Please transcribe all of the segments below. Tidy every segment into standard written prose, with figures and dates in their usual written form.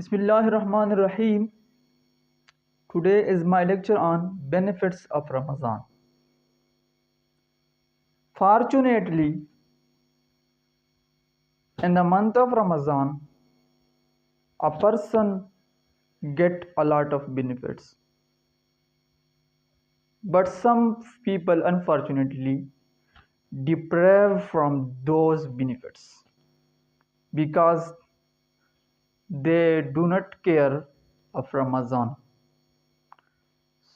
Bismillahirrahmanirrahim. Today is my lecture on benefits of Ramadan. Fortunately, in the month of Ramadan, a person get a lot of benefits. But some people unfortunately deprive from those benefits because they do not care of Ramadan.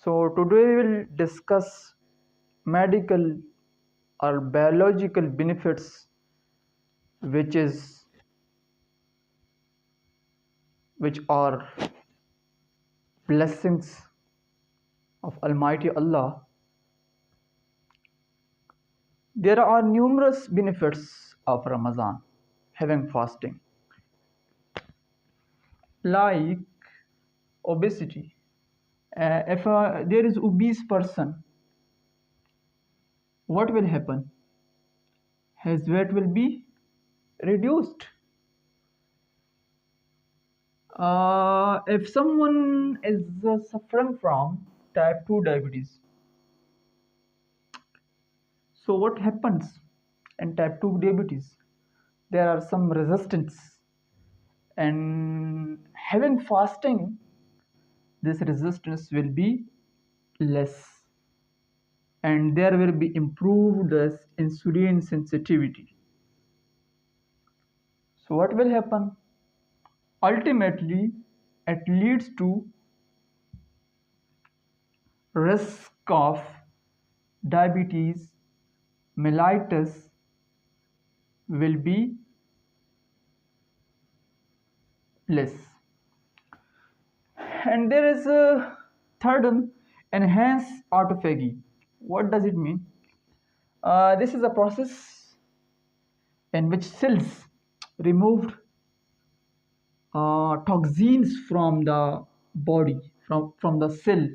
So today we will discuss medical or biological benefits which are blessings of Almighty Allah. There are numerous benefits of Ramadan, having fasting, like obesity. If there is obese person, what will happen? His weight will be reduced. If someone is suffering from type 2 diabetes, so what happens in type 2 diabetes? There are some resistance, and having fasting, this resistance will be less, and there will be improved insulin sensitivity. So what will happen? Ultimately, it leads to risk of diabetes mellitus will be less. And there is a third one, enhance autophagy. What does it mean? This is a process in which cells removed toxins from the body, from the cell,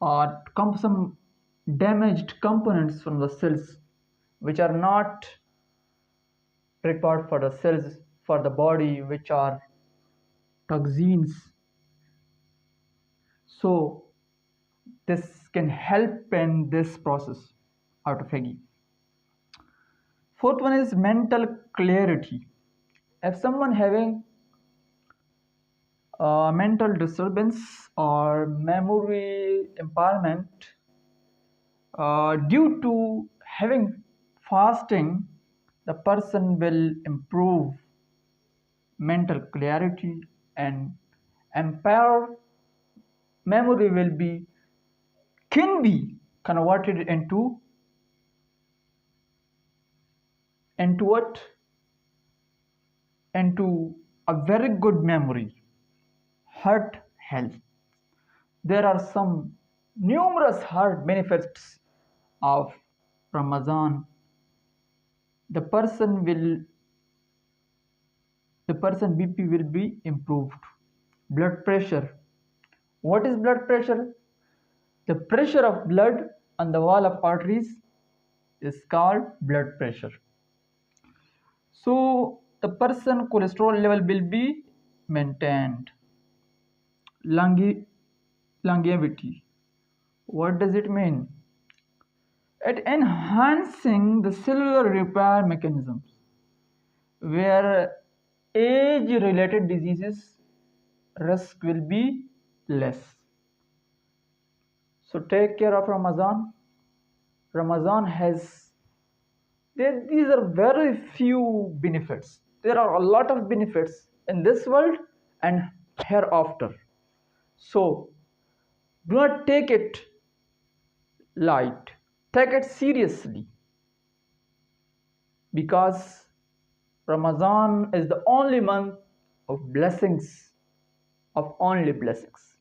or some damaged components from the cells which are not required for the cells, for the body, which are toxins. So this can help in this process, autophagy. Fourth one is mental clarity. If someone having mental disturbance or memory impairment, due to having fasting, the person will improve mental clarity, and impaired memory can be converted into what? Into a very good memory. Heart health. There are some numerous heart benefits of Ramadan. The person BP will be improved. Blood pressure. What is blood pressure? The pressure of blood on the wall of arteries is called blood pressure. So the person cholesterol level will be maintained. Longevity. What does it mean? It enhancing the cellular repair mechanisms, where age-related diseases risk will be less. So take care of Ramadan. Ramadan has these are very few benefits. There are a lot of benefits in this world and hereafter. So do not take it light. Take it seriously, because Ramadan is the only month of blessings, of only blessings.